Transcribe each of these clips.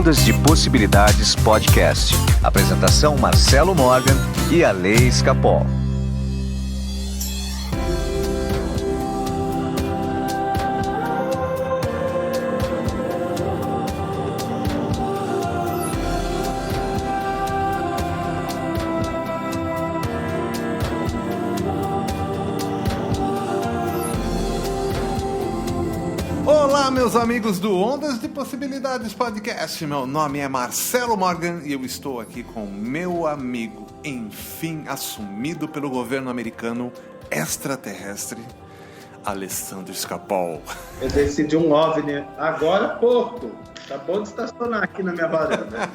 Ondas de Possibilidades Podcast. Apresentação Marcelo Morgan e Ale Escapol. Olá, meus amigos do Ondas de Possibilidades Podcast. Meu nome é Marcelo Morgan e eu estou aqui com meu amigo, enfim, assumido pelo governo americano extraterrestre, Alessandro Escapol. Eu decidi um OVNI agora há pouco. Acabou de estacionar aqui na minha varanda.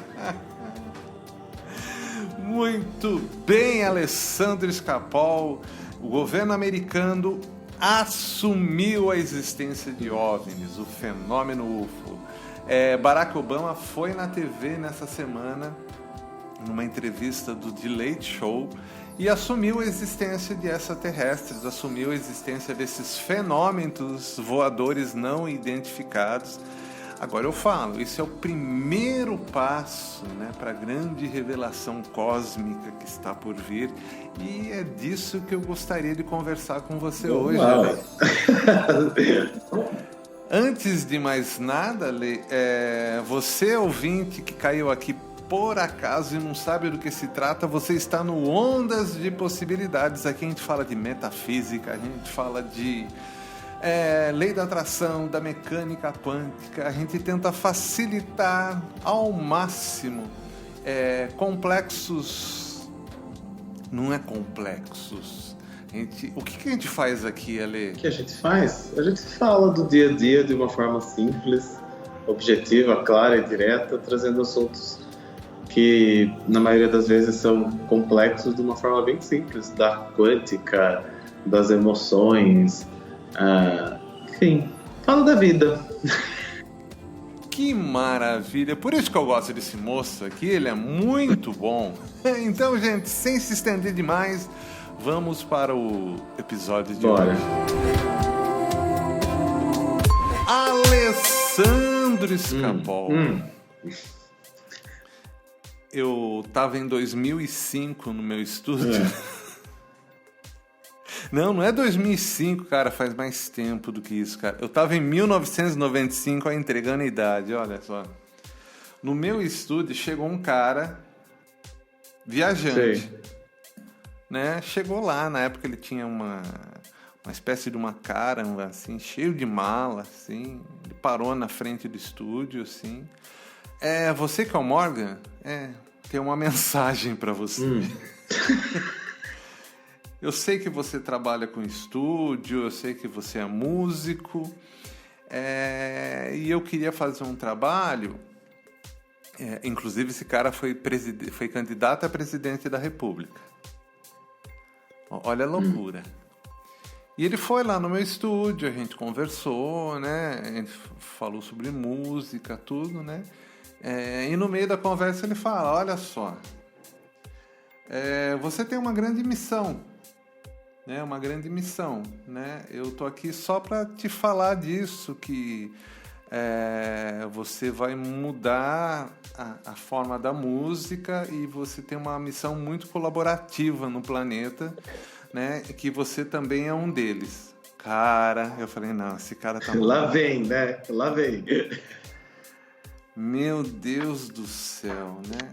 Muito bem, Alessandro Escapol. O governo americano assumiu a existência de OVNIs, o fenômeno UFO. Barack Obama foi na TV nessa semana, numa entrevista do The Late Show, e assumiu a existência de extraterrestres, assumiu a existência desses fenômenos voadores não identificados. Agora eu falo, isso é o primeiro passo, né, para a grande revelação cósmica que está por vir, e é disso que eu gostaria de conversar com você hoje. Ale. Antes de mais nada, Ale, você ouvinte que caiu aqui por acaso e não sabe do que se trata, você está no Ondas de Possibilidades. Aqui a gente fala de metafísica, a gente fala de lei da atração, da mecânica quântica. A gente tenta facilitar ao máximo complexos. Não é complexos. O que a gente faz aqui, Ale? O que a gente faz? A gente fala do dia a dia de uma forma simples, objetiva, clara e direta, trazendo assuntos que na maioria das vezes são complexos de uma forma bem simples, da quântica, das emoções. Enfim, fala da vida. Que maravilha! Por isso que eu gosto desse moço aqui, ele é muito bom. Então, gente, sem se estender demais, vamos para o episódio de hoje. Alessandro Escapol. Eu estava em 2005 no meu estúdio. Não é 2005, cara, faz mais tempo do que isso, cara. Eu tava em 1995, ó, entregando a idade, olha só. No meu estúdio chegou um cara viajante, né? Chegou lá, na época ele tinha uma espécie de uma Caravan, assim, cheio de mala, assim. Ele parou na frente do estúdio, assim. Você que é o Morgan? Tem uma mensagem pra você. Eu sei que você trabalha com estúdio, eu sei que você é músico, e eu queria fazer um trabalho. Inclusive, esse cara foi candidato a presidente da República. Olha a loucura. E ele foi lá no meu estúdio, a gente conversou, né? A gente falou sobre música, tudo, né? E no meio da conversa ele fala, olha só, você tem uma grande missão. Uma grande missão, né? Eu tô aqui só para te falar disso, que você vai mudar a forma da música e você tem uma missão muito colaborativa no planeta, né? Que você também é um deles. Cara, eu falei, não, esse cara tá... Lá vem, né? Lá vem. Meu Deus do céu, né?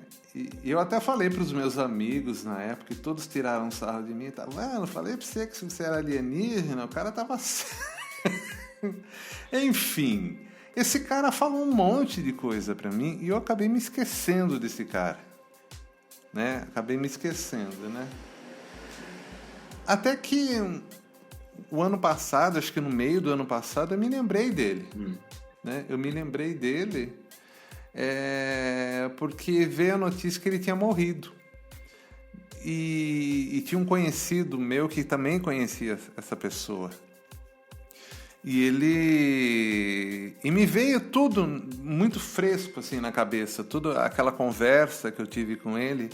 E eu até falei para os meus amigos na época, e todos tiraram sarro de mim. Eu falei para você que se você era alienígena, o cara tava... Enfim, esse cara falou um monte de coisa para mim e eu acabei me esquecendo desse cara. Né? Acabei me esquecendo, né? Até que o ano passado, acho que no meio do ano passado, eu me lembrei dele. Né? Eu me lembrei dele... porque veio a notícia que ele tinha morrido. E tinha um conhecido meu que também conhecia essa pessoa. E me veio tudo muito fresco assim na cabeça, toda aquela conversa que eu tive com ele.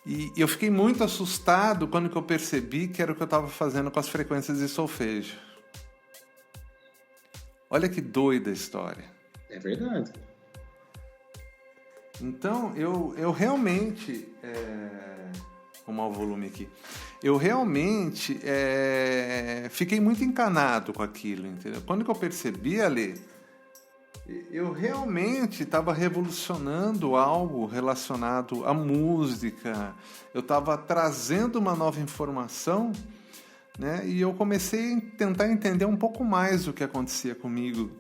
E eu fiquei muito assustado quando que eu percebi que era o que eu estava fazendo com as frequências de solfejo. Olha que doida a história. É verdade. Então, eu realmente... Vou arrumar o volume aqui. Eu realmente fiquei muito encanado com aquilo, entendeu? Quando que eu percebi, Ale, eu realmente estava revolucionando algo relacionado à música, eu estava trazendo uma nova informação, né? E eu comecei a tentar entender um pouco mais o que acontecia comigo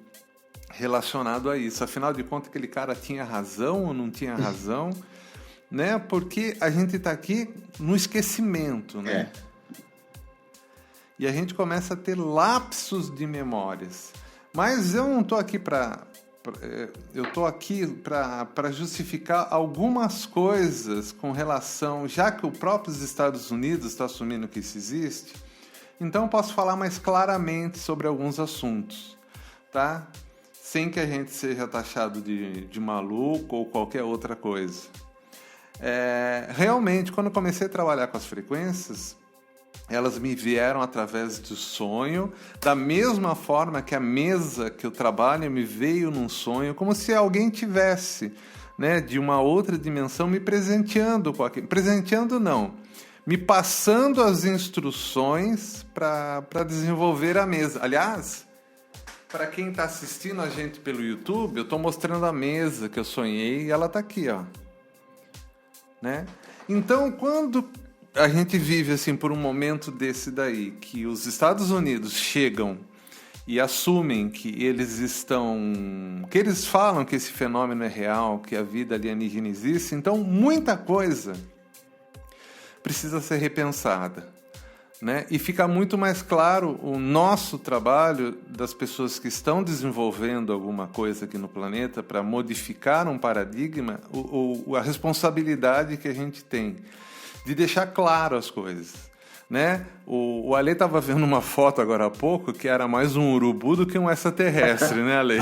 relacionado a isso. Afinal de contas, aquele cara tinha razão ou não tinha razão, né? Porque a gente está aqui no esquecimento, né? E a gente começa a ter lapsos de memórias. Mas eu não estou aqui eu estou aqui para justificar algumas coisas com relação, já que o próprio Estados Unidos está assumindo que isso existe, então eu posso falar mais claramente sobre alguns assuntos, tá? Sem que a gente seja taxado de maluco ou qualquer outra coisa. Realmente, quando eu comecei a trabalhar com as frequências, elas me vieram através do sonho, da mesma forma que a mesa que eu trabalho me veio num sonho, como se alguém tivesse, né, de uma outra dimensão me presenteando com aquilo. Presenteando não, me passando as instruções para desenvolver a mesa. Aliás, para quem está assistindo a gente pelo YouTube, eu estou mostrando a mesa que eu sonhei e ela está aqui, ó. Né? Então, quando a gente vive assim por um momento desse daí, que os Estados Unidos chegam e assumem que eles falam que esse fenômeno é real, que a vida alienígena existe, então muita coisa precisa ser repensada, né? E fica muito mais claro o nosso trabalho das pessoas que estão desenvolvendo alguma coisa aqui no planeta para modificar um paradigma, a responsabilidade que a gente tem de deixar claro as coisas, né? O Ale estava vendo uma foto agora há pouco que era mais um urubu do que um extraterrestre, né, Ale?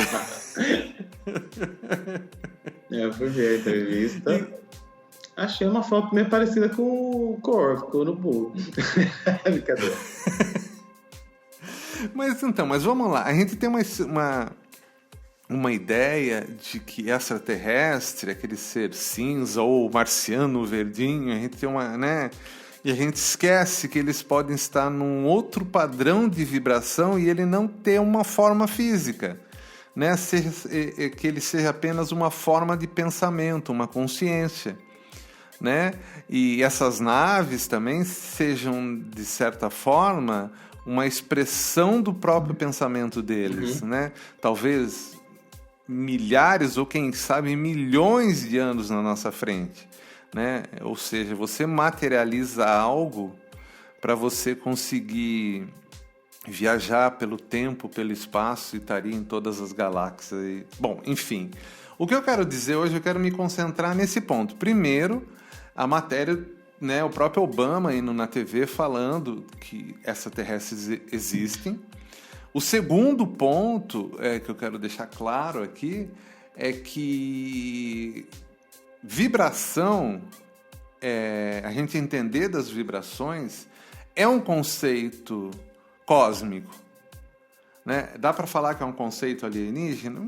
Eu fui ver a entrevista. Achei uma foto meio parecida com o corvo, com o urubu. Brincadeira. Mas vamos lá. A gente tem uma ideia de que extraterrestre, aquele ser cinza ou marciano verdinho, a gente tem né? E a gente esquece que eles podem estar num outro padrão de vibração e ele não ter uma forma física, né? Que ele seja apenas uma forma de pensamento, uma consciência, né? E essas naves também sejam, de certa forma, uma expressão do próprio pensamento deles, né? Talvez milhares ou quem sabe milhões de anos na nossa frente, né? Ou seja, você materializa algo para você conseguir viajar pelo tempo, pelo espaço e estaria em todas as galáxias. Bom, enfim, o que eu quero dizer hoje, eu quero me concentrar nesse ponto. Primeiro, a matéria, né, o próprio Obama indo na TV falando que extraterrestres existem. O segundo ponto que eu quero deixar claro aqui é que vibração, a gente entender das vibrações, é um conceito cósmico, né? Dá para falar que é um conceito alienígena?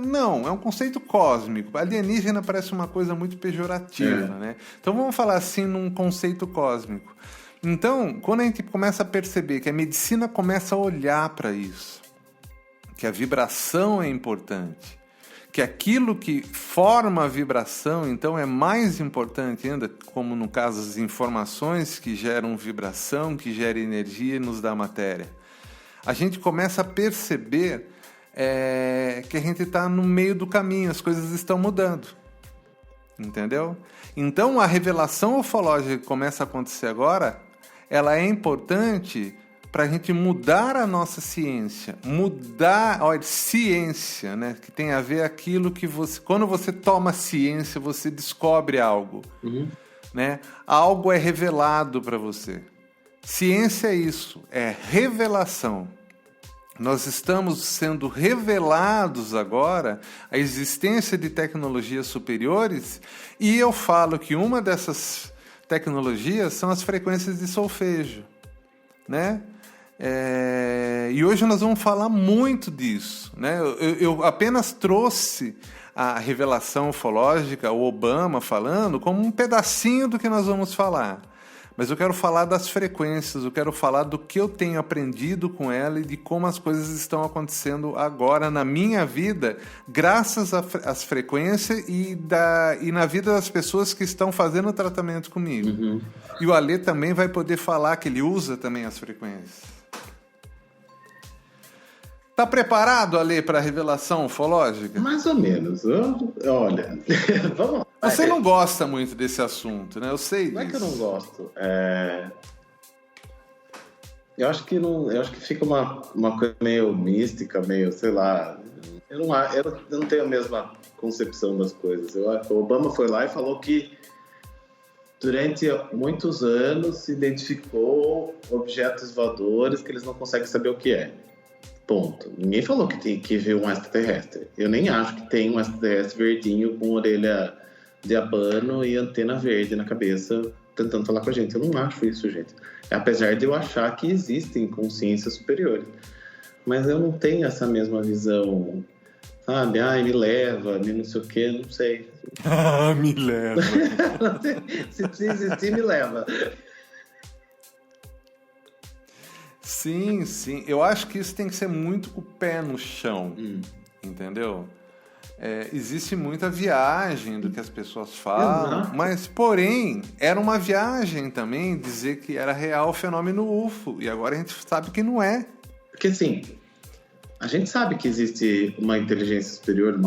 Não, é um conceito cósmico. Alienígena parece uma coisa muito pejorativa, né? Então vamos falar assim num conceito cósmico. Então, quando a gente começa a perceber que a medicina começa a olhar para isso, que a vibração é importante, que aquilo que forma a vibração, então, é mais importante ainda, como no caso das informações que geram vibração, que geram energia e nos dá matéria, a gente começa a perceber que a gente está no meio do caminho, as coisas estão mudando. Entendeu? Então, a revelação ufológica que começa a acontecer agora, ela é importante para a gente mudar a nossa ciência. Ciência, né? Que tem a ver aquilo que você... Quando você toma ciência, você descobre algo. Né? Algo é revelado para você. Ciência é isso, é revelação. Nós estamos sendo revelados agora a existência de tecnologias superiores e eu falo que uma dessas tecnologias são as frequências de solfejo, né? E hoje nós vamos falar muito disso, né? Eu apenas trouxe a revelação ufológica, o Obama falando, como um pedacinho do que nós vamos falar. Mas eu quero falar das frequências, eu quero falar do que eu tenho aprendido com ela e de como as coisas estão acontecendo agora na minha vida, graças às frequências e na vida das pessoas que estão fazendo o tratamento comigo. Uhum. E o Alê também vai poder falar que ele usa também as frequências. Tá preparado, Alê, para a revelação ufológica? Mais ou menos. Olha, vamos lá. Você não gosta muito desse assunto, né? Eu sei disso. Não é que eu não gosto. Eu acho que fica uma coisa meio mística, meio, sei lá. Eu não tenho a mesma concepção das coisas. O Obama foi lá e falou que durante muitos anos se identificou objetos voadores que eles não conseguem saber o que é. Ponto. Ninguém falou que viu um extraterrestre. Eu nem acho que tem um extraterrestre verdinho com orelha de abano e antena verde na cabeça tentando falar com a gente. Eu não acho isso, gente. Apesar de eu achar que existem consciências superiores. Mas eu não tenho essa mesma visão, sabe? Me leva, me não sei o quê, não sei. Me leva. Se existir, me leva. Sim. Eu acho que isso tem que ser muito com o pé no chão, entendeu? Existe muita viagem do que as pessoas falam, Exato. mas, porém, era uma viagem também dizer que era real o fenômeno UFO, e agora a gente sabe que não é. Porque, assim, a gente sabe que existe uma inteligência superior,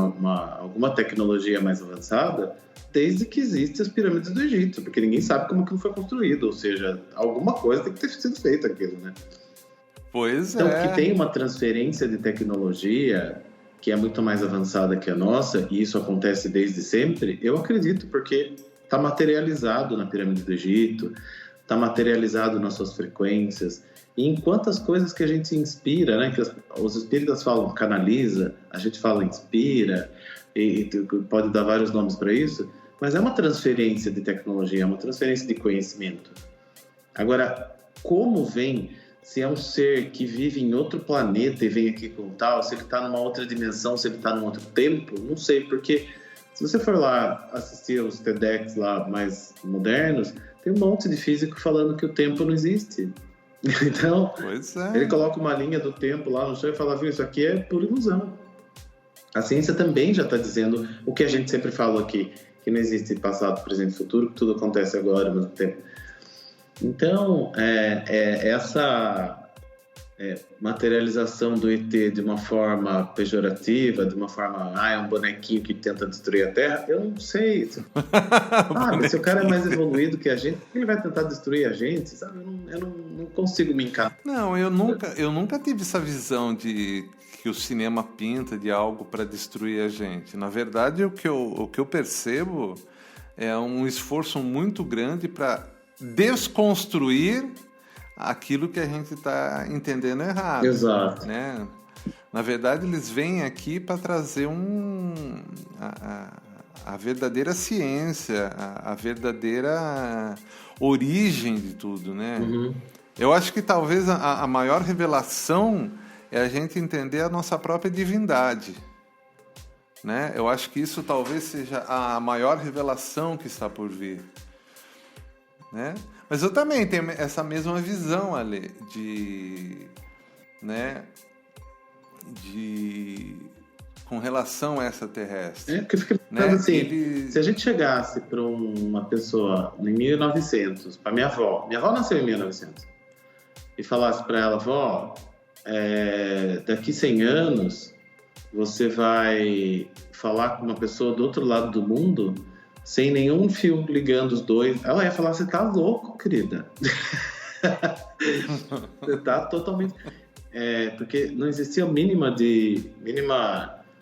alguma tecnologia mais avançada, desde que existem as pirâmides do Egito, porque ninguém sabe como aquilo foi construído, ou seja, alguma coisa tem que ter sido feita aquilo, né? Pois então, é. que tem uma transferência de tecnologia que é muito mais avançada que a nossa, e isso acontece desde sempre, eu acredito, porque está materializado na pirâmide do Egito, está materializado nas suas frequências, e em quantas coisas que a gente inspira, né? Que os espíritas falam canaliza, a gente fala inspira, e pode dar vários nomes para isso, mas é uma transferência de tecnologia, é uma transferência de conhecimento. Agora, como vem, se é um ser que vive em outro planeta e vem aqui com tal, se ele está numa outra dimensão, se ele está num outro tempo, não sei, porque se você for lá assistir aos TEDx lá mais modernos, tem um monte de físico falando que o tempo não existe. Então, ele coloca uma linha do tempo lá no chão e fala, viu, isso aqui é pura ilusão. A ciência também já está dizendo o que a gente sempre fala aqui, que não existe passado, presente e futuro, que tudo acontece agora ao mesmo tempo. Então, essa materialização do ET de uma forma pejorativa, de uma forma, é um bonequinho que tenta destruir a Terra, eu não sei. Sabe, se o cara é mais evoluído que a gente, ele vai tentar destruir a gente, sabe? Eu não consigo me encarar. Não, eu nunca tive essa visão de que o cinema pinta de algo para destruir a gente. Na verdade, o que eu percebo é um esforço muito grande para desconstruir aquilo que a gente está entendendo errado. Exato. Né? Na verdade, eles vêm aqui para trazer a verdadeira ciência, a verdadeira origem de tudo, né? Uhum. Eu acho que talvez a maior revelação é a gente entender a nossa própria divindade, né? Eu acho que isso talvez seja a maior revelação que está por vir, né? Mas eu também tenho essa mesma visão, Ale, com relação a extraterrestre. Porque fica pensando assim, se a gente chegasse para uma pessoa em 1900, para minha avó nasceu em 1900, e falasse para ela, vó, daqui 100 anos você vai falar com uma pessoa do outro lado do mundo sem nenhum fio ligando os dois, ela ia falar, você tá louco, querida. Você tá totalmente... porque não existia mínima,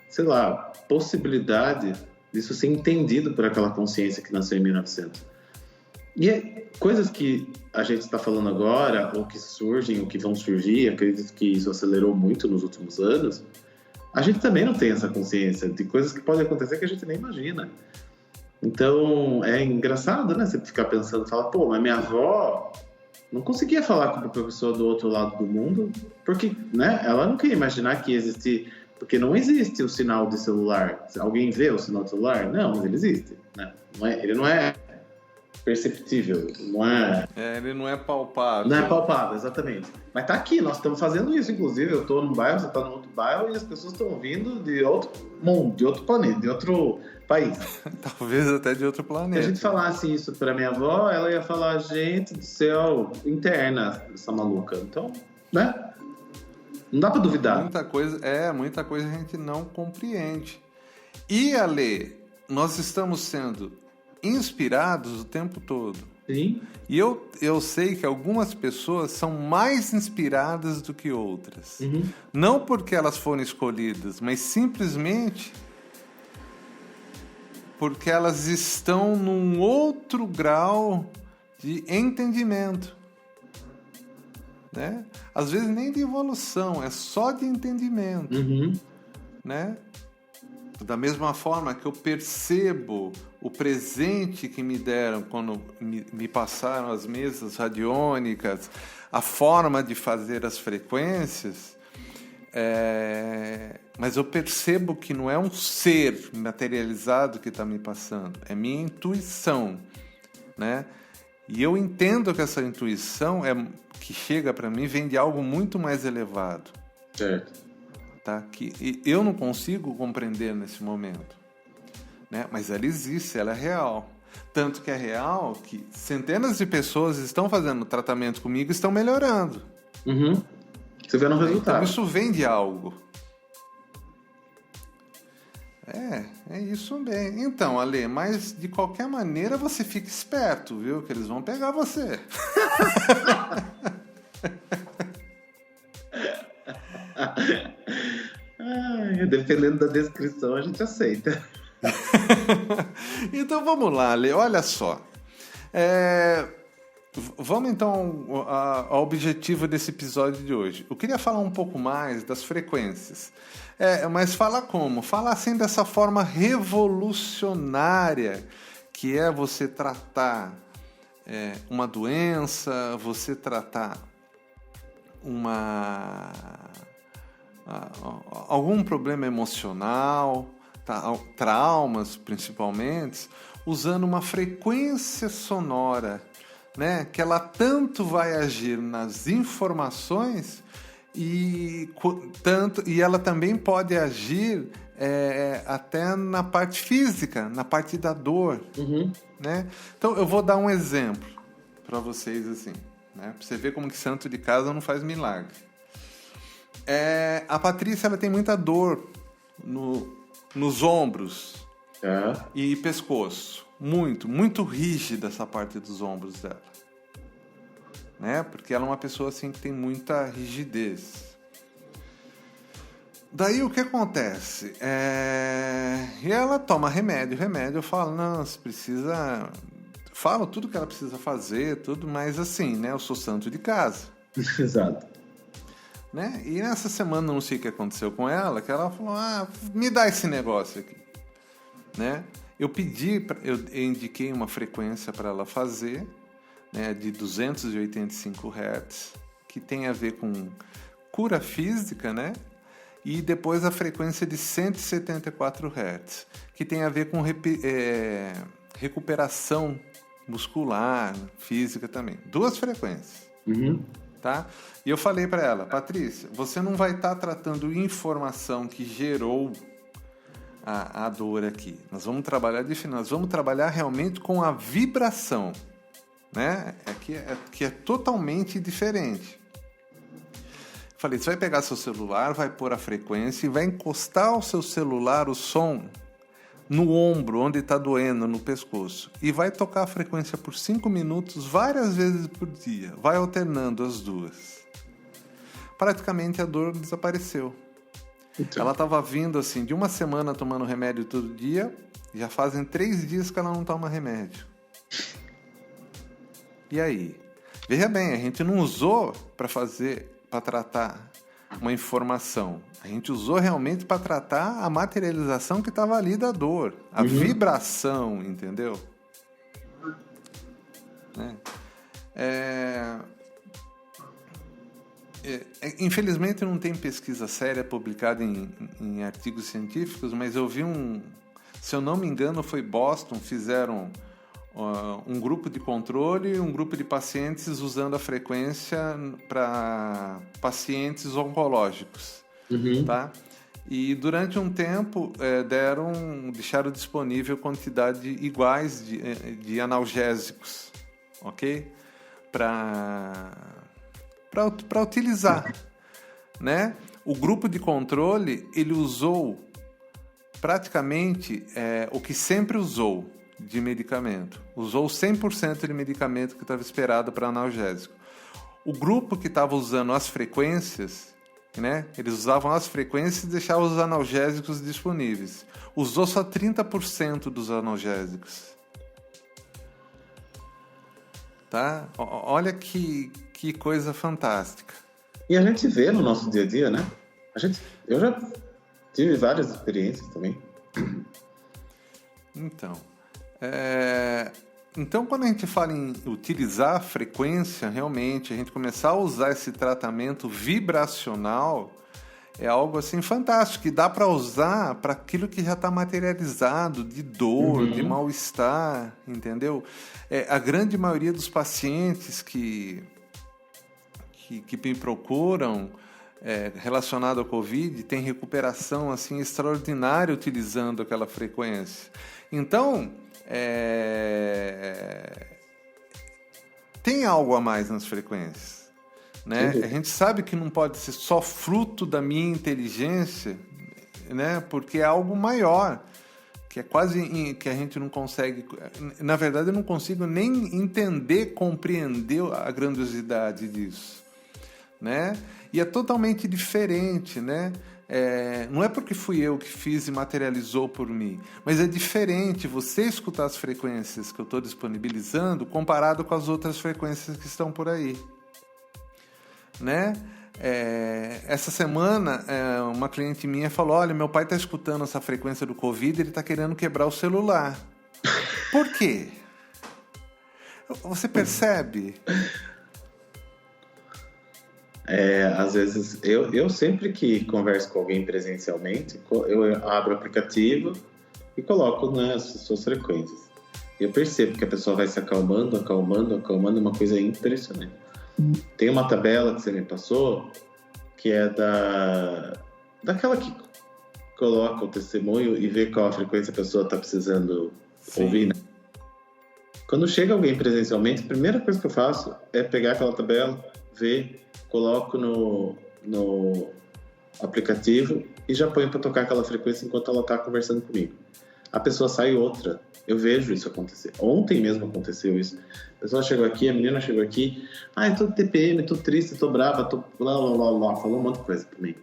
sei lá, possibilidade disso ser entendido por aquela consciência que nasceu em 1900. E coisas que a gente está falando agora, ou que surgem, ou que vão surgir, acredito que isso acelerou muito nos últimos anos, a gente também não tem essa consciência de coisas que podem acontecer que a gente nem imagina. Então, é engraçado, né? Você ficar pensando, falar, pô, mas minha avó não conseguia falar com uma pessoa do outro lado do mundo, porque, né, ela não queria imaginar que existia, porque não existe o sinal de celular. Alguém vê o sinal de celular? Não, mas ele existe, né? Ele não é perceptível, não é... Ele não é palpável. Não é palpável, exatamente. Mas tá aqui, nós estamos fazendo isso, inclusive. Eu tô num bairro, você tá num outro bairro, e as pessoas estão vindo de outro mundo, de outro planeta, de outro país. Talvez até de outro planeta. Se a gente falasse isso pra minha avó, ela ia falar, gente do céu, interna essa maluca. Então, né? Não dá pra duvidar. Muita coisa a gente não compreende. E, Ale, nós estamos sendo inspirados o tempo todo. Sim. E eu sei que algumas pessoas são mais inspiradas do que outras. Uhum. Não porque elas foram escolhidas, mas simplesmente porque elas estão num outro grau de entendimento. Né? Às vezes nem de evolução, é só de entendimento. Uhum. Né? Da mesma forma que eu percebo o presente que me deram quando me passaram as mesas radiônicas, a forma de fazer as frequências, mas eu percebo que não é um ser materializado que está me passando, é minha intuição, né? E eu entendo que essa intuição que chega para mim vem de algo muito mais elevado. Certo. Tá? Que eu não consigo compreender nesse momento, né? Mas ela existe, ela é real. Tanto que é real que centenas de pessoas estão fazendo tratamento comigo e estão melhorando. Uhum. Você vê no resultado. Então isso vem de algo. É isso bem. Então, Ale, mas de qualquer maneira você fica esperto, viu? Que eles vão pegar você. Dependendo da descrição, a gente aceita. Então vamos lá, Ale. Olha só. Vamos então ao objetivo desse episódio de hoje. Eu queria falar um pouco mais das frequências. Mas falar como? Falar assim dessa forma revolucionária que é você tratar uma doença, você tratar algum problema emocional, traumas principalmente, usando uma frequência sonora, né? Que ela tanto vai agir nas informações e ela também pode agir até na parte física, na parte da dor. Uhum. Né? Então eu vou dar um exemplo para vocês assim, né? Para você ver como que santo de casa não faz milagre. A Patrícia, ela tem muita dor nos ombros e pescoço. Muito rígida essa parte dos ombros dela. Né? Porque ela é uma pessoa assim que tem muita rigidez. Daí o que acontece? E ela toma remédio, eu falo, não, você precisa... Falo tudo que ela precisa fazer, tudo, mas assim, né? Eu sou santo de casa. Exato. Né? E nessa semana, não sei o que aconteceu com ela, que ela falou, me dá esse negócio aqui. Né? Eu indiquei uma frequência para ela fazer, né, de 285 Hz, que tem a ver com cura física, né? E depois a frequência de 174 Hz, que tem a ver com recuperação muscular, física também. 2 frequências. Uhum. Tá? E eu falei para ela, Patrícia, você não vai estar tratando informação que gerou a dor aqui. Nós vamos trabalhar nós vamos trabalhar realmente com a vibração, né? Que é totalmente diferente. Falei, você vai pegar seu celular, vai pôr a frequência e vai encostar o seu celular, o som, no ombro, onde está doendo, no pescoço. E vai tocar a frequência por 5 minutos, várias vezes por dia. Vai alternando as duas. Praticamente a dor desapareceu. Então. Ela estava vindo assim, de uma semana tomando remédio todo dia, já fazem 3 dias que ela não toma remédio. E aí? Veja bem, a gente não usou para tratar uma informação. A gente usou realmente para tratar a materialização que estava ali da dor. A vibração, entendeu? Né? Infelizmente não tem pesquisa séria publicada em artigos científicos, mas eu vi se eu não me engano, foi Boston, fizeram um grupo de controle e um grupo de pacientes usando a frequência para pacientes oncológicos, tá? E durante um tempo deixaram disponível quantidade iguais de analgésicos, ok? Para utilizar, né? O grupo de controle, ele usou praticamente o que sempre usou de medicamento. Usou 100% de medicamento que estava esperado para analgésico. O grupo que estava usando as frequências, né? Eles usavam as frequências e deixavam os analgésicos disponíveis. Usou só 30% dos analgésicos. Tá? Olha que coisa fantástica. E a gente vê no nosso dia a dia, né? Eu já tive várias experiências também. Então, quando a gente fala em utilizar a frequência, realmente, a gente começar a usar esse tratamento vibracional, é algo assim fantástico, que dá para usar para aquilo que já está materializado, de dor, de mal-estar, entendeu? A grande maioria dos pacientes que me procuram relacionado ao Covid tem recuperação assim extraordinária utilizando aquela frequência. Então, tem algo a mais nas frequências, né? A gente sabe que não pode ser só fruto da minha inteligência, né? Porque é algo maior, que é quase que a gente não consegue... Na verdade, eu não consigo nem entender, compreender a grandiosidade disso, né? E é totalmente diferente, né? Não é porque fui eu que fiz e materializou por mim, mas é diferente você escutar as frequências que eu estou disponibilizando comparado com as outras frequências que estão por aí, né? Essa semana uma cliente minha falou: olha, meu pai está escutando essa frequência do Covid, ele está querendo quebrar o celular. Por quê? Você percebe? Às vezes, eu sempre que converso com alguém presencialmente, eu abro o aplicativo e coloco, né, as suas frequências. Eu percebo que a pessoa vai se acalmando, é uma coisa impressionante. Tem uma tabela que você me passou, que é daquela que coloca o testemunho e vê qual a frequência a pessoa está precisando ouvir, né? Quando chega alguém presencialmente, a primeira coisa que eu faço é pegar aquela tabela, ver, coloco no aplicativo e já ponho para tocar aquela frequência enquanto ela está conversando comigo. A pessoa sai outra. Eu vejo isso acontecer. Ontem mesmo aconteceu isso. A pessoa chegou aqui, a menina chegou aqui. Eu tô TPM, tô triste, tô brava, tô blá, blá, blá, blá. Falou um monte de coisa pra mim.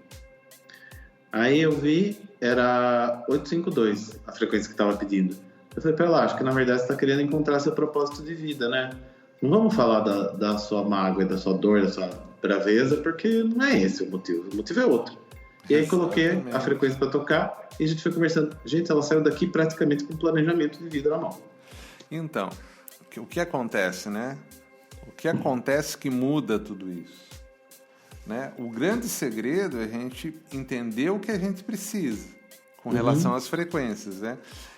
Aí eu vi, era 852 a frequência que tava pedindo. Eu falei, pera lá, acho que na verdade você tá querendo encontrar seu propósito de vida, né? Não vamos falar da sua mágoa, da sua dor, da sua braveza, porque não é esse o motivo. O motivo é outro. E aí coloquei a frequência para tocar e a gente foi conversando. Gente, ela saiu daqui praticamente com um planejamento de vida na mão. Então, o que acontece, né? O que acontece que muda tudo isso, né? O grande segredo é a gente entender o que a gente precisa com relação às frequências, né?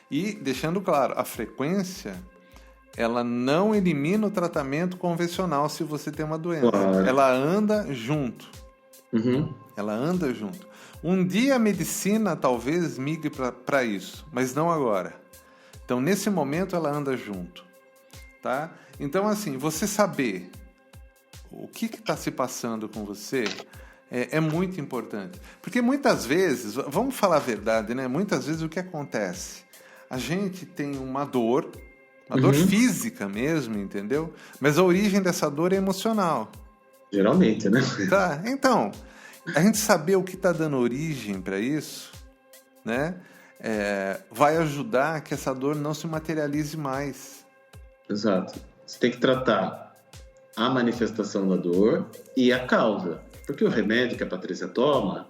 E deixando claro, a frequência, ela não elimina o tratamento convencional se você tem uma doença. Claro. Ela anda junto. Ela anda junto. Um dia a medicina talvez migre para isso, mas não agora. Então, nesse momento, ela anda junto, tá? Então, assim, você saber o que está se passando com você é muito importante. Porque muitas vezes, vamos falar a verdade, né? Muitas vezes o que acontece? A gente tem uma dor física mesmo, entendeu? Mas a origem dessa dor é emocional. Geralmente, né? Tá, então... A gente saber o que está dando origem para isso, né, vai ajudar que essa dor não se materialize mais. Exato. Você tem que tratar a manifestação da dor e a causa. Porque o remédio que a Patrícia toma,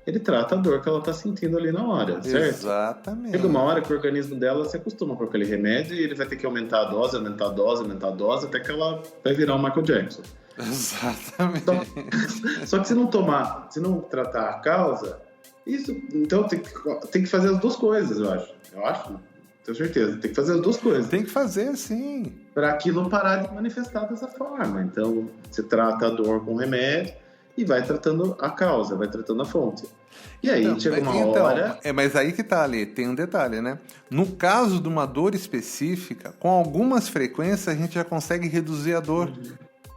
ele trata a dor que ela está sentindo ali na hora, certo? Exatamente. Chega uma hora que o organismo dela se acostuma com aquele remédio e ele vai ter que aumentar a dose, até que ela vai virar o Michael Jackson. Exatamente. Só que se não tratar a causa, isso, então tem que fazer as duas coisas, eu acho, tenho certeza, tem que fazer as duas coisas. Tem que fazer, sim. Para aquilo parar de manifestar dessa forma. Então, você trata a dor com remédio e vai tratando a causa, vai tratando a fonte. E aí chega uma hora... Mas aí que tá ali, tem um detalhe, né? No caso de uma dor específica, com algumas frequências a gente já consegue reduzir a dor.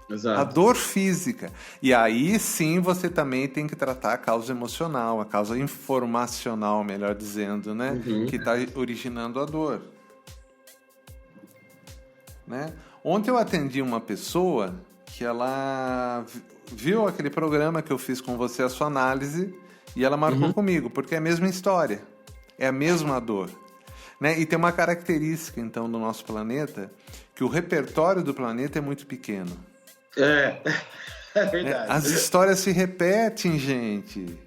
Exato. A dor física. E aí sim você também tem que tratar a causa emocional, a causa informacional, melhor dizendo, né? Que está originando a dor. Né? Ontem eu atendi uma pessoa que ela viu aquele programa que eu fiz com você, a sua análise, e ela marcou comigo, porque é a mesma história, é a mesma dor. Né? E tem uma característica, então, do nosso planeta, que o repertório do planeta é muito pequeno. É verdade. As histórias se repetem, gente.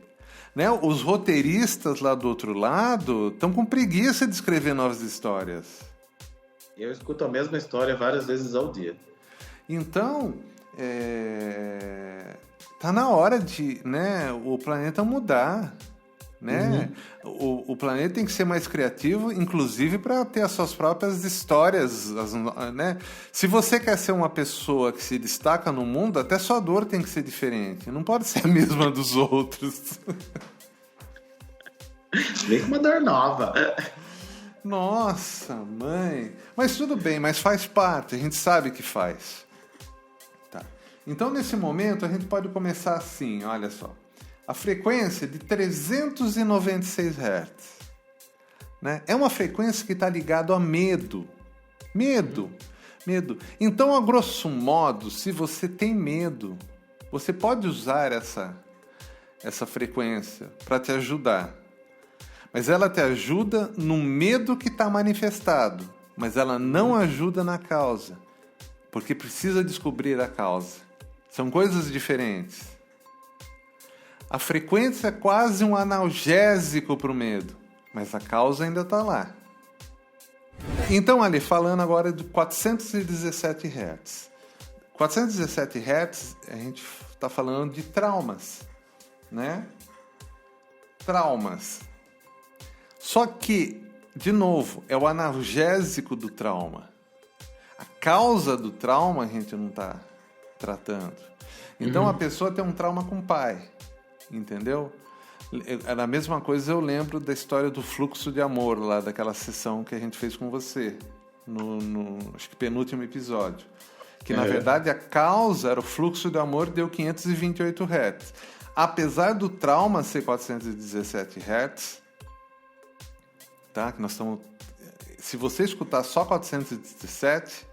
Né? Os roteiristas lá do outro lado estão com preguiça de escrever novas histórias. Eu escuto a mesma história várias vezes ao dia. Então, tá na hora de, né, o planeta mudar. Né? O planeta tem que ser mais criativo, inclusive para ter as suas próprias histórias. Né? Se você quer ser uma pessoa que se destaca no mundo, até sua dor tem que ser diferente. Não pode ser a mesma dos outros. Vem com uma dor nova. Nossa, mãe. Mas tudo bem, mas faz parte, a gente sabe que faz. Tá. Então, nesse momento, a gente pode começar assim, olha só. A frequência de 396 Hz. Né? É uma frequência que está ligada a medo. Medo. Então, a grosso modo, se você tem medo, você pode usar essa frequência para te ajudar. Mas ela te ajuda no medo que está manifestado. Mas ela não ajuda na causa. Porque precisa descobrir a causa. São coisas diferentes. A frequência é quase um analgésico para o medo, mas a causa ainda está lá. Então, ali, falando agora de 417 Hz. 417 Hz, a gente está falando de traumas, né? Traumas. Só que, de novo, é o analgésico do trauma. A causa do trauma a gente não está tratando. Então, a pessoa tem um trauma com o pai. Entendeu? Era a mesma coisa, eu lembro da história do fluxo de amor, lá daquela sessão que a gente fez com você, no acho que penúltimo episódio. Que, na verdade, a causa era o fluxo de amor, deu 528 Hz. Apesar do trauma ser 417 Hz, tá? Que nós estamos... Se você escutar só 417,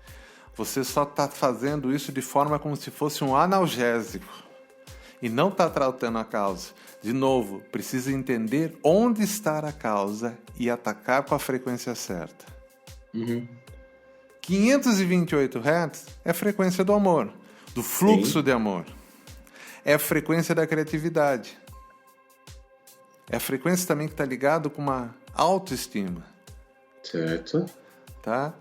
você só está fazendo isso de forma como se fosse um analgésico. E não está tratando a causa. De novo, precisa entender onde está a causa e atacar com a frequência certa. 528 Hz é a frequência do amor, do fluxo de amor. É a frequência da criatividade. É a frequência também que está ligada com uma autoestima. Certo. Tá?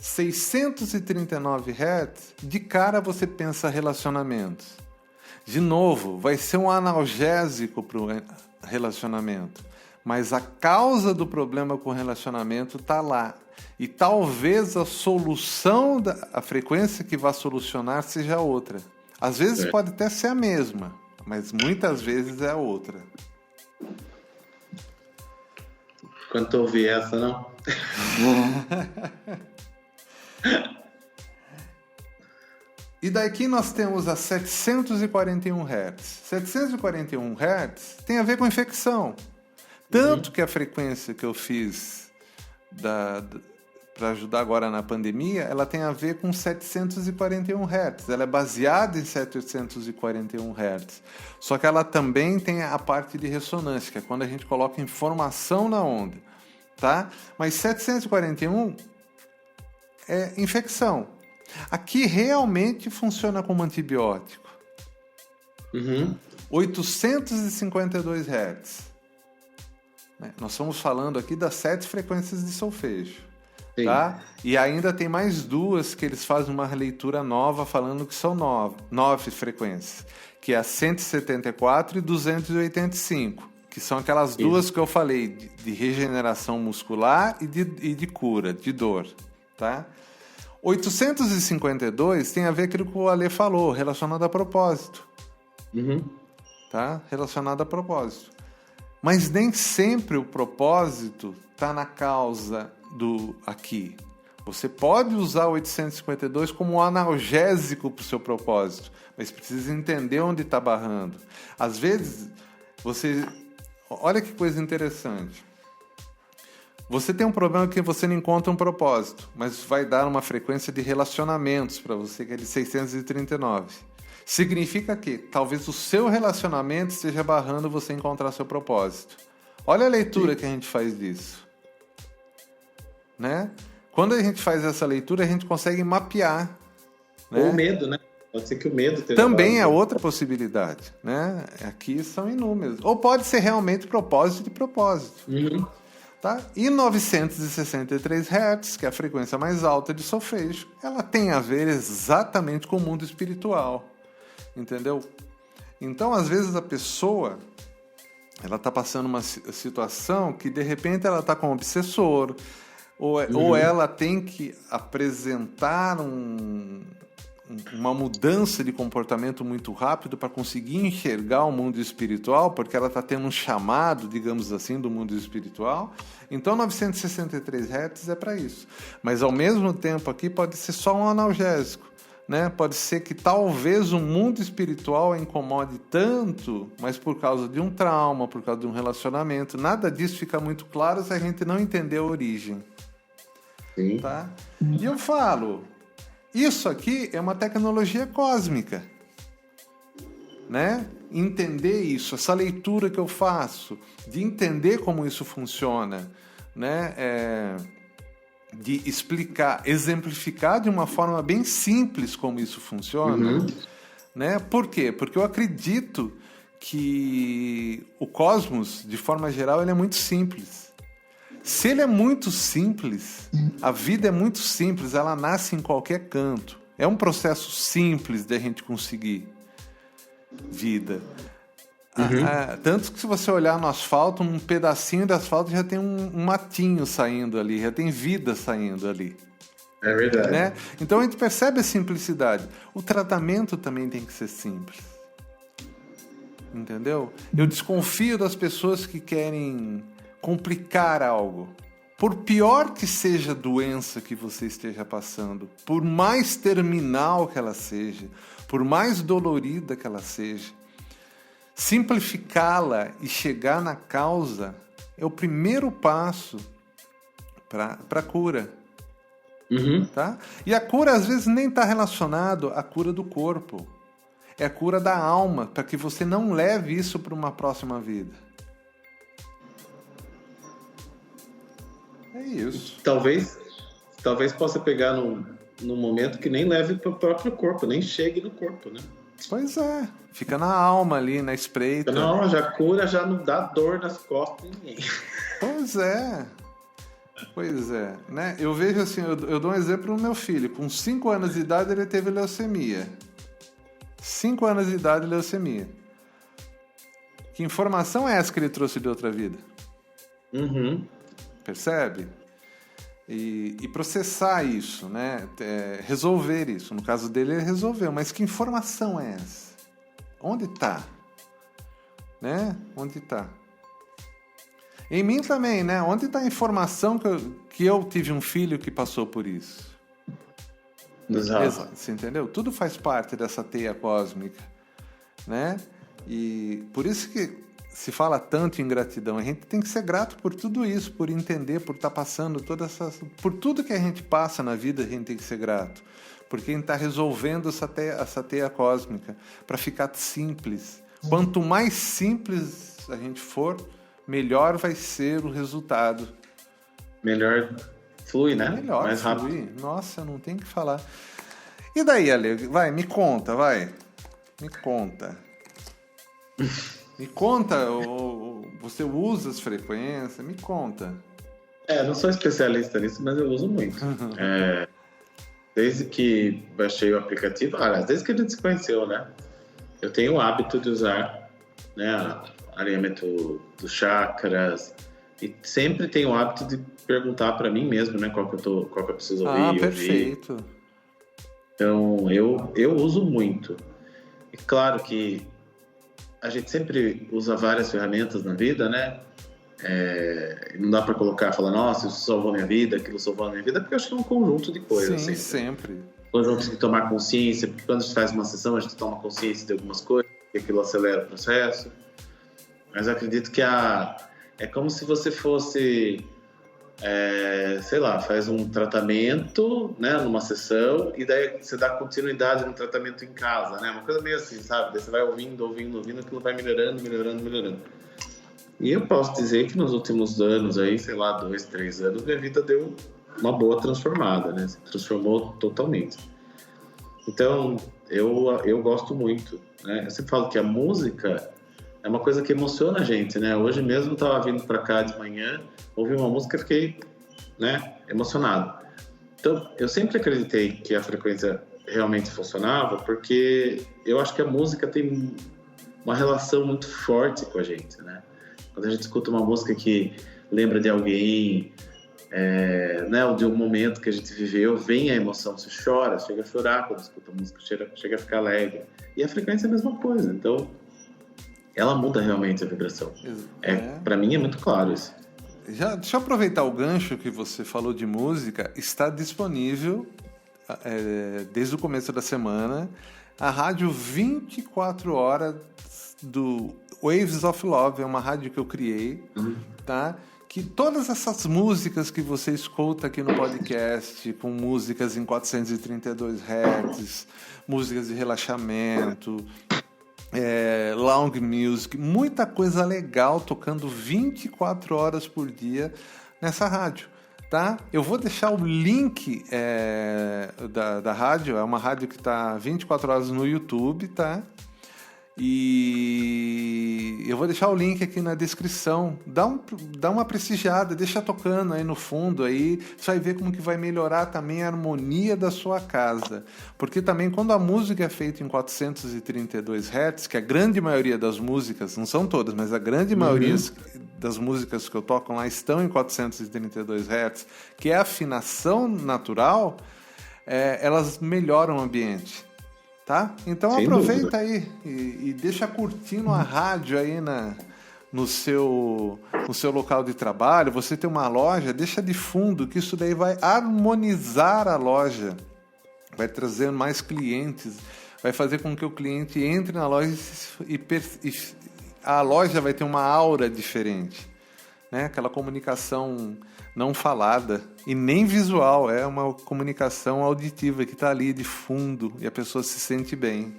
639 Hz, de cara você pensa relacionamentos. De novo, vai ser um analgésico para o relacionamento. Mas a causa do problema com o relacionamento está lá. E talvez a solução, a frequência que vai solucionar seja outra. Às vezes pode até ser a mesma, mas muitas vezes é a outra. Quando eu ouvi essa, não? E daqui nós temos a 741 Hz. 741 Hz tem a ver com infecção. Tanto que a frequência que eu fiz para ajudar agora na pandemia, ela tem a ver com 741 Hz. Ela é baseada em 741 Hz. Só que ela também tem a parte de ressonância, que é quando a gente coloca informação na onda. Tá? Mas 741 é infecção. Aqui realmente funciona como antibiótico. 852 Hz. Nós estamos falando aqui das 7 frequências de solfejo. Sim. Tá? E ainda tem mais duas que eles fazem uma leitura nova falando que são nove frequências, que é a 174 e 285, que são aquelas duas que eu falei, de regeneração muscular e de cura, de dor. Tá? 852 tem a ver com aquilo que o Ale falou, relacionado a propósito. Tá? Relacionado a propósito. Mas nem sempre o propósito está na causa do aqui. Você pode usar o 852 como um analgésico para o seu propósito, mas precisa entender onde está barrando. Às vezes, você... Olha que coisa interessante. Você tem um problema que você não encontra um propósito, mas vai dar uma frequência de relacionamentos para você, que é de 639. Significa que talvez o seu relacionamento esteja barrando você encontrar seu propósito. Olha a leitura que a gente faz disso. Né? Quando a gente faz essa leitura, a gente consegue mapear. Né? Ou o medo, né? Pode ser que o medo esteja também é barrando. outra possibilidade. Né? Aqui são inúmeros. Ou pode ser realmente propósito de propósito. Tá? E 963 Hz, que é a frequência mais alta de solfejo, ela tem a ver exatamente com o mundo espiritual. Entendeu? Então, às vezes, a pessoa ela está passando uma situação que, de repente, ela está com um obsessor, ou ela tem que apresentar uma mudança de comportamento muito rápido para conseguir enxergar o mundo espiritual, porque ela está tendo um chamado, digamos assim, do mundo espiritual. Então, 963 Hz é para isso. Mas, ao mesmo tempo, aqui pode ser só um analgésico. Né? Pode ser que talvez o mundo espiritual a incomode tanto, mas por causa de um trauma, por causa de um relacionamento. Nada disso fica muito claro se a gente não entender a origem. Sim. Tá? E eu falo, isso aqui é uma tecnologia cósmica. Né? Entender isso, essa leitura que eu faço, de entender como isso funciona, né? De explicar, exemplificar de uma forma bem simples como isso funciona. Né? Por quê? Porque eu acredito que o cosmos, de forma geral, ele é muito simples. Se ele é muito simples, a vida é muito simples, ela nasce em qualquer canto. É um processo simples de a gente conseguir vida. Tanto que se você olhar no asfalto, um pedacinho de asfalto já tem um matinho saindo ali, já tem vida saindo ali. É verdade. Né? Então a gente percebe a simplicidade. O tratamento também tem que ser simples. Entendeu? Eu desconfio das pessoas que querem complicar algo. Por pior que seja a doença que você esteja passando, por mais terminal que ela seja, por mais dolorida que ela seja, simplificá-la e chegar na causa é o primeiro passo para a cura. Tá? E a cura às vezes nem está relacionado à cura do corpo. É a cura da alma, para que você não leve isso para uma próxima vida. É isso. Talvez possa pegar num momento que nem leve para o próprio corpo, nem chegue no corpo, né? Pois é. Fica na alma ali, na espreita. Não, já cura, já não dá dor nas costas de ninguém. Pois é. Pois é. Né? Eu vejo assim, eu dou um exemplo no meu filho. Com 5 anos de idade, ele teve leucemia. 5 anos de idade, leucemia. Que informação é essa que ele trouxe de outra vida? Percebe? E processar isso, né? Resolver isso. No caso dele, ele resolveu. Mas que informação é essa? Onde está? Né? Onde está? Em mim também, né? Onde está a informação que eu tive um filho que passou por isso? Exato. Você entendeu? Tudo faz parte dessa teia cósmica, né? E por isso que se fala tanto em gratidão. A gente tem que ser grato por tudo isso, por entender, por estar passando por tudo que a gente passa na vida, a gente tem que ser grato. Porque a gente está resolvendo essa teia cósmica para ficar simples. Quanto mais simples a gente for, melhor vai ser o resultado. Melhor flui, né? Melhor mais rápido. flui. Nossa, não tem o que falar. E daí, Ale? Vai, me conta, vai. Me conta. Me conta, você usa as frequências? Me conta. Não sou especialista nisso, mas eu uso muito. Desde que baixei o aplicativo, aliás, desde que a gente se conheceu, né? Eu tenho o hábito de usar, né, alinhamento dos chakras, e sempre tenho o hábito de perguntar para mim mesmo, né, qual que eu preciso ouvir. Perfeito. Então, eu uso muito. E claro que a gente sempre usa várias ferramentas na vida, né? Não dá para falar, nossa, isso salvou minha vida, aquilo salvou a minha vida, porque eu acho que é um conjunto de coisas. Sim, sempre. Conjunto de tomar consciência, porque quando a gente faz uma sessão, a gente toma consciência de algumas coisas, e aquilo acelera o processo. Mas eu acredito que é como se você fosse, sei lá, faz um tratamento, né, numa sessão, e daí você dá continuidade no tratamento em casa, né? Uma coisa meio assim, sabe? Daí você vai ouvindo, aquilo vai melhorando. E eu posso dizer que nos últimos anos aí, sei lá, 2, 3 anos, minha vida deu uma boa transformada, né? Se transformou totalmente. Então, eu gosto muito, né? Eu sempre falo que a música é uma coisa que emociona a gente, né? Hoje mesmo eu estava vindo para cá de manhã, ouvi uma música e fiquei, né, emocionado. Então, eu sempre acreditei que a frequência realmente funcionava, porque eu acho que a música tem uma relação muito forte com a gente, né? Quando a gente escuta uma música que lembra de alguém, né, ou de um momento que a gente viveu, vem a emoção, você chora, chega a chorar quando escuta a música, chega a ficar alegre. E a frequência é a mesma coisa, então ela muda realmente a vibração. Para mim é muito claro isso. Deixa eu aproveitar o gancho que você falou de música. Está disponível desde o começo da semana a rádio 24 horas do Waves of Love, é uma rádio que eu criei, tá? Que todas essas músicas que você escuta aqui no podcast, com músicas em 432 Hz, músicas de relaxamento, lounge music, muita coisa legal tocando 24 horas por dia nessa rádio, tá? Eu vou deixar o link da rádio, é uma rádio que está 24 horas no YouTube, tá? E eu vou deixar o link aqui na descrição. Dá uma prestigiada, deixa tocando aí no fundo aí, você vai ver como que vai melhorar também a harmonia da sua casa. Porque também quando a música é feita em 432 Hz, que a grande maioria das músicas, não são todas, mas a grande maioria das músicas que eu toco lá estão em 432 Hz, que é a afinação natural, elas melhoram o ambiente. Tá? Então sem aproveita dúvida. Aí e deixa curtindo a rádio aí no seu local de trabalho. Você tem uma loja, deixa de fundo, que isso daí vai harmonizar a loja, vai trazer mais clientes, vai fazer com que o cliente entre na loja e a loja vai ter uma aura diferente, né? Aquela comunicação não falada e nem visual, é uma comunicação auditiva que está ali de fundo e a pessoa se sente bem.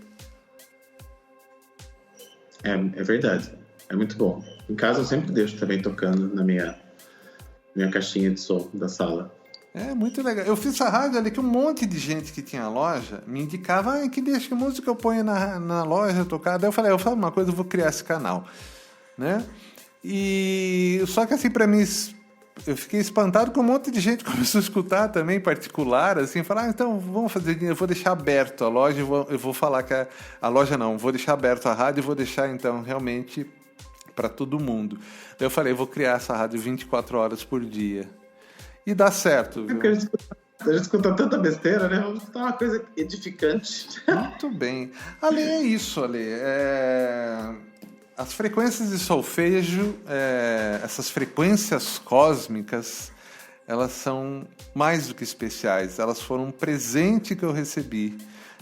É verdade, é muito bom. Em casa eu sempre deixo também tocando na minha caixinha de som da sala. É muito legal. Eu fiz essa rádio ali que um monte de gente que tinha loja me indicava que deixa que música eu ponho na loja tocar. Daí eu falei uma coisa, eu vou criar esse canal, né? E só que assim, para mim, eu fiquei espantado que um monte de gente começou a escutar também, particular, assim, falar, então vamos fazer, eu vou deixar aberto a loja, eu vou falar que a loja não, vou deixar aberto a rádio e vou deixar então realmente para todo mundo. Daí eu falei, eu vou criar essa rádio 24 horas por dia. E dá certo, viu? A gente escuta tanta besteira, né? Vamos escutar uma coisa edificante. Muito bem. Ale, é isso, Ale. As frequências de solfejo, essas frequências cósmicas, elas são mais do que especiais. Elas foram um presente que eu recebi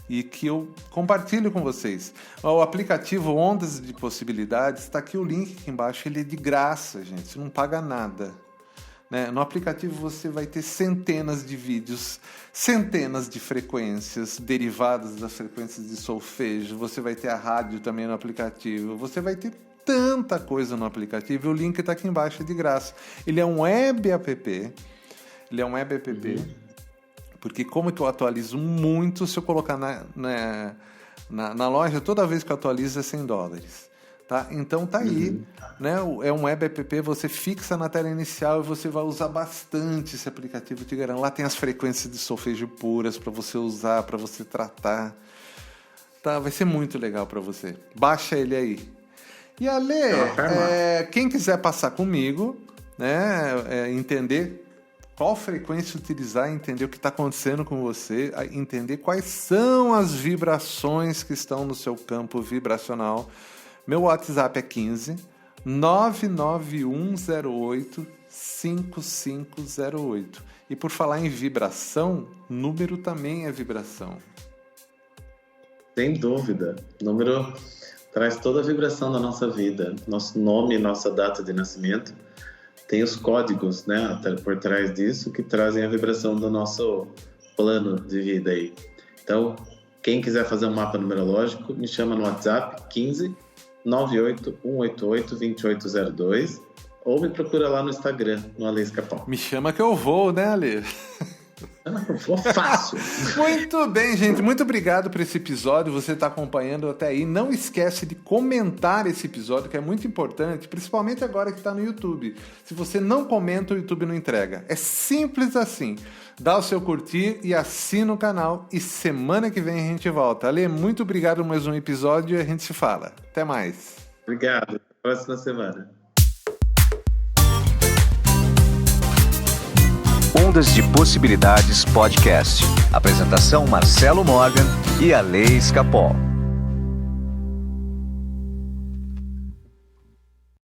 e que eu compartilho com vocês. O aplicativo Ondas de Possibilidades, está aqui o link aqui embaixo, ele é de graça, gente, você não paga nada. Né? No aplicativo você vai ter centenas de vídeos, centenas de frequências derivadas das frequências de solfejo, você vai ter a rádio também no aplicativo, você vai ter tanta coisa no aplicativo, o link está aqui embaixo, é de graça. Ele é um web app, porque como que eu atualizo muito, se eu colocar na loja, toda vez que eu atualizo é $100. Tá? Então tá aí, né? É um web app, você fixa na tela inicial e você vai usar bastante esse aplicativo, te garanto. Lá tem as frequências de solfejo puras para você usar, para você tratar. Tá? Vai ser muito legal para você. Baixa ele aí. E Ale, quem quiser passar comigo, né, entender qual frequência utilizar, entender o que está acontecendo com você, entender quais são as vibrações que estão no seu campo vibracional, meu WhatsApp é 15 99108 5508. E por falar em vibração, número também é vibração. Sem dúvida. O número traz toda a vibração da nossa vida. Nosso nome, nossa data de nascimento. Tem os códigos, né, por trás disso, que trazem a vibração do nosso plano de vida aí. Então, quem quiser fazer um mapa numerológico, me chama no WhatsApp 15 98 188 2802 ou me procura lá no Instagram, no Ale Escapol. Me chama que eu vou, né, Ale? Vou fácil. Muito bem, gente. Muito obrigado por esse episódio. Você está acompanhando até aí. Não esquece de comentar esse episódio, que é muito importante, principalmente agora que está no YouTube. Se você não comenta, o YouTube não entrega. É simples assim. Dá o seu curtir e assina o canal. E semana que vem a gente volta. Ale, muito obrigado por mais um episódio e a gente se fala. Até mais. Obrigado. Próxima semana. Ondas de Possibilidades Podcast. Apresentação Marcelo Morgan e Ale Escapol.